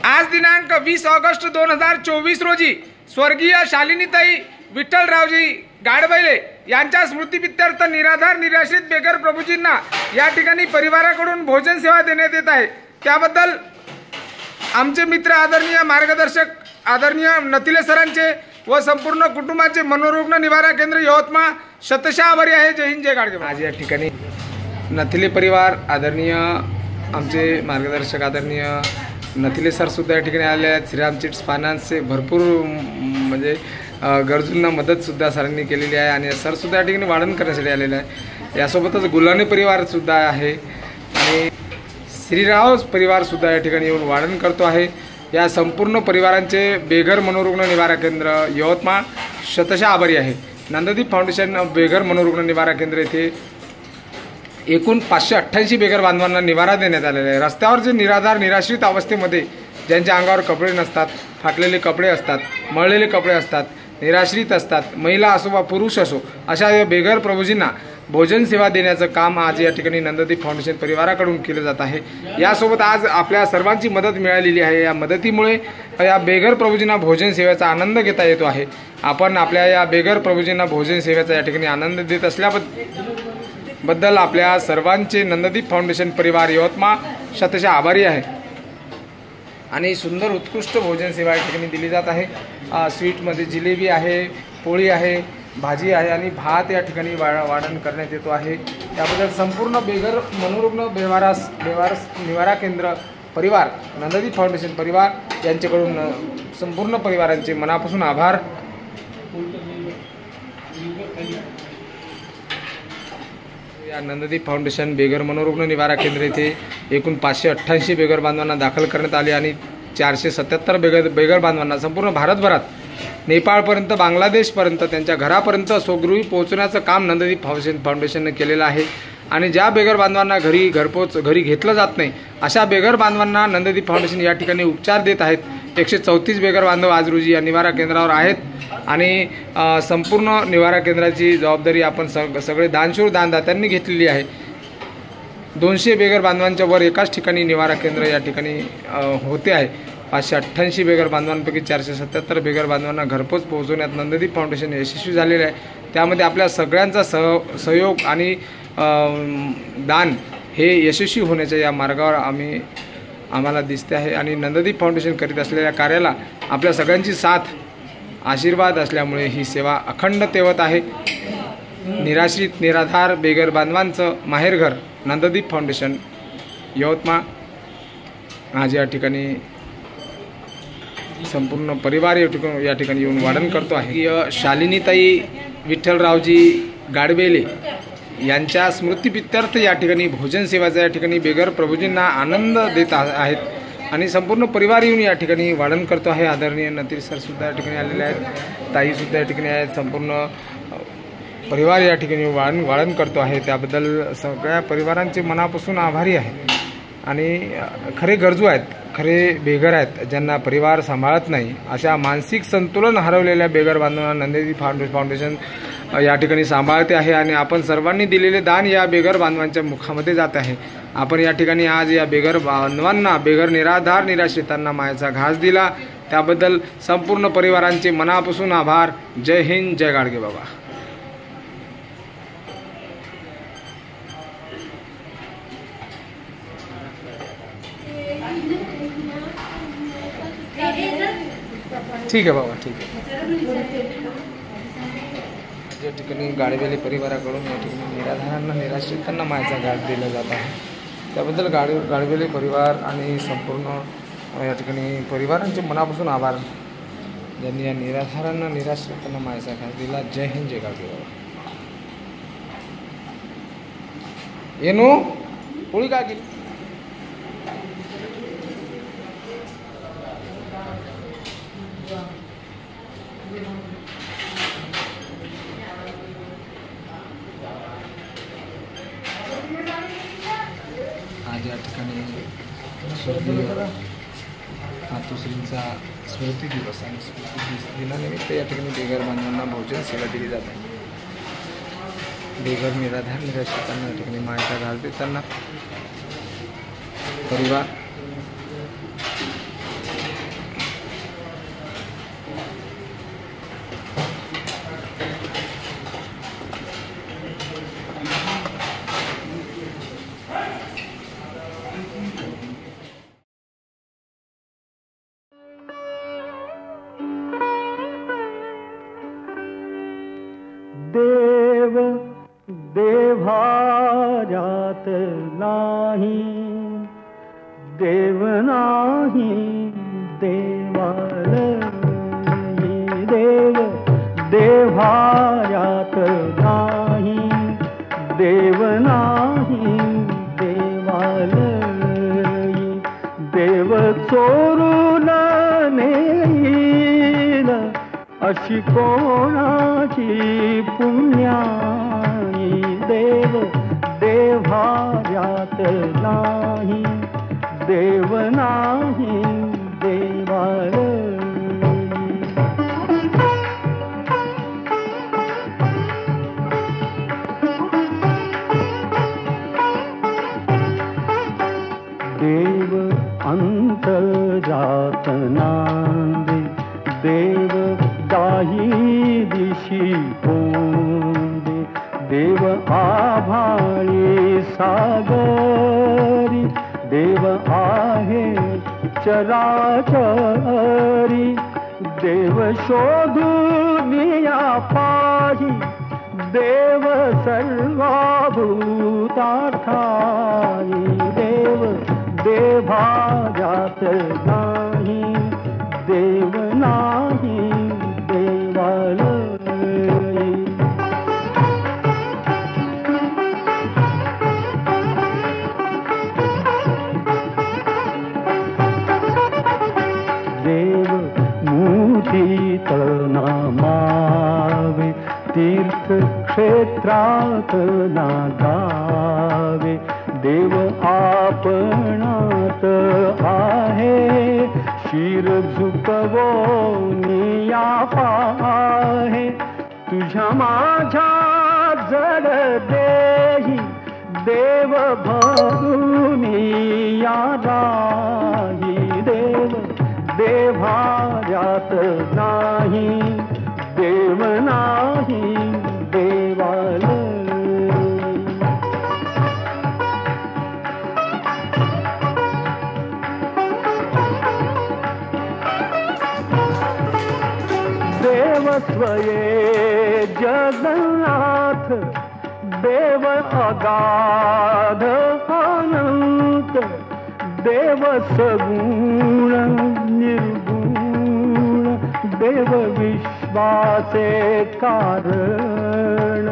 आज दिनांक 20 ऑगस्ट 2024 रोजी स्वर्गीय शालिनीताई विठ्ठलरावजी गाडबैले यांच्या स्मृतिप्रीत्यर्थ निराधार निराश्रित बेघर प्रभूजींना या ठिकाणी परिवाराकडून भोजन सेवा देण्यात येत आहे। त्याबद्दल आमचे मित्र आदरणीय मार्गदर्शक आदरणीय नथिले सरांचे व संपूर्ण कुटुंबाचे मनोरुग्ण निवारा केंद्र यवतमाळ शतशः आभारी आहे। जय हिंद जय गाडगे। आज या ठिकाणी नथिले परिवार आदरणीय आमचे मार्गदर्शक आदरणीय नथिले सर सुद्धा या ठिकाणी आले आहेत। श्रीराम चिट्स फायनान्सचे भरपूर म्हणजे गरजूंना मदत सुद्धा सरांनी केलेली आहे आणि सर सुद्धा या ठिकाणी वाढण करण्यासाठी आलेले आहे। यासोबतच गुलाने परिवार सुद्धा आहे आणि श्रीराव परिवार सुद्धा या ठिकाणी येऊन वाढण करतो आहे। या संपूर्ण परिवारांचे बेघर मनोरुग्ण निवारा केंद्र यवतमाळ शतशः आभारी आहे। नंददीप फाउंडेशन बेघर मनोरुग्ण निवारा केंद्र येथे एकूण 588 बेघर बांधवांना निवारा देण्यात आलेला आहे। रस्त्यावर जे निराधार निराश्रित अवस्थेमध्ये ज्यांच्या अंगावर कपडे नसतात, फाटलेले कपडे असतात, मळलेले कपडे असतात, निराश्रित असतात, महिला असो वा पुरुष असो, अशा या बेघर प्रभूजींना भोजन सेवा देण्याचं काम आज या ठिकाणी नंददीप फाउंडेशन परिवाराकडून केलं जात आहे। यासोबत आज आपल्या सर्वांची मदत मिळालेली आहे। या मदतीमुळे या बेघर प्रभूजींना भोजन सेवेचा आनंद घेता येतो आहे। आपण आपल्या या बेघर प्रभूजींना भोजन सेवेचा या ठिकाणी आनंद देत असल्याबद्दल आपल्या सर्वांचे नंददीप फाउंडेशन परिवार यवतमाळ शतशः आभारी आहे। आणि सुंदर उत्कृष्ट भोजन सेवा या ठिकाणी दिली जात आहे। स्वीटमध्ये जिलेबी आहे, पोळी आहे, भाजी आहे आणि भात या ठिकाणी वाढण करण्यात येतो आहे। त्याबद्दल संपूर्ण बेघर मनोरुग्ण निवारा केंद्र परिवार नंददीप फाउंडेशन परिवार यांच्याकडून संपूर्ण परिवारांचे मनापासून आभार। या नंददीप फाउंडेशन बेघर मनोरुग्ण निवारा केंद्र येथे एकूण 588 बेघर बांधवांना दाखल करण्यात आले आणि 477 बेघर बांधवांना संपूर्ण भारतभरात नेपाळपर्यंत बांगलादेशपर्यंत त्यांच्या घरापर्यंत स्वगृही पोहोचण्याचं काम नंददीप फाउंडेशनने केलेलं आहे। आणि ज्या बेघर बांधवांना घरी घेतलं जात नाही अशा बेघर बांधवांना नंददीप फाउंडेशन या ठिकाणी उपचार देत आहेत। 134 बेघर बांधव आज रोजी या निवारा केंद्रावर आहेत आणि संपूर्ण निवारा केंद्राची जबाबदारी आपण सगळे दानशूर दानदात्यांनी घेतलेली आहे। 200 बेघर बांधवांच्या वर एकाच ठिकाणी निवारा केंद्र या ठिकाणी होते आहे। 588 बेघर बांधवांपैकी 477 बेघर बांधवांना घरपोच पोहोचवण्यात नंददीप फाउंडेशन यशस्वी झालेले आहे। त्यामध्ये आपल्या सगळ्यांचा सहयोग आणि दान हे यशस्वी होण्याच्या या मार्गावर आम्हाला दिसते आहे आणि नंददीप फाउंडेशन करीत असलेल्या कार्याला आपल्या सगळ्यांची साथ आशीर्वाद असल्यामुळे ही सेवा अखंड तेवत आहे। निराश्रित निराधार बेघर बांधवांचं माहेरघर नंददीप फाउंडेशन यवतमाळ आज या ठिकाणी संपूर्ण परिवार या ठिकाणी येऊन वाढण करतो आहे। शालिनीताई विठ्ठलरावजी गाडबैले यांच्या स्मृतिप्रीत्यर्थ या ठिकाणी भोजन सेवाचा या ठिकाणी बेघर प्रभूजींना आनंद देत आहेत आणि संपूर्ण परिवार येऊन या ठिकाणी वाढण करतो आहे। आदरणीय नथिले सर सुद्धा या ठिकाणी आलेले आहेत, ताई सुद्धा या ठिकाणी आहेत, संपूर्ण परिवार या ठिकाणी वाढण करतो आहे। त्याबद्दल सगळ्या परिवारांचे मनापासून आभारी आहे। आणि खरे गरजू आहेत, खरे बेघर आहेत, ज्यांना परिवार सांभाळत नाही अशा मानसिक संतुलन हरवलेल्या बेघर बांधवांना नंददीप फाउंडेशन या ठिकाणी सांभाळते आहे आणि आपण सर्वांनी दिलेले दान या बेघर बांधवांच्या मुखामध्ये जात आहे। आपण या ठिकाणी आज या बेघर बांधवांना बेघर निराधार निराश्रितांना मायेचा घास दिला, त्याबद्दल संपूर्ण परिवारांचे मनापासून आभार। जय हिंद जय गाडगे बाबा। ठीक आहे बाबा, ठीक आहे। या ठिकाणी गाडबैले परिवाराकडून या ठिकाणी निराधारांना निराश्रितांना मायेचा घास दिला जात आहे। त्याबद्दल गाडबैले परिवार आणि संपूर्ण या ठिकाणी परिवारांचे मनापासून आभार, ज्यांनी या निराधारांना निराश्रितांना मायेचा घास दिला। जय हिंद जय गाडगे बाबा। येनो पोळी का केली? आज या ठिकाणी स्वर्गीय मातोश्रींचा स्मृती दिवस आणि स्मृती दिनानिमित्त या ठिकाणी बेघर बांधवांना भोजन सेवा दिली जात आहे। बेघर निराधार निराश्रितांना या ठिकाणी मायेचा घास देताना परिवार नाही, देव नाही देवालयी, देव देव्हायात नाही, देव नाही देवालयी, देव चोरून नेईल अशी कोणाची पुण्याई, देव देव्हायात नाही, देव नाही देवालयी. देव अंतर्जात नांदे, देव दाही दिशी पोंदे, देव आभाळी सागरी, देव आहे चराचरी, देव शोधुनिया पाही, देव सर्वभूतार्थाई, देव देव्हायात नाही, देव नाही देवालयी. देव मुठीत नामावे, तीर्थक्षेत्रात नागावे, देव आपणात आहे, शिर झुकवोनिया पाहे, तुझ्या माझ्या जड देही, देव भरुनिया राही, देव देव्हायात नाही, देव नाही देवालयी. देव स्वये जगन्नाथ, देव अगाध अनंत, देव सगुण निर्गुण, देव विश्वाचे कारण,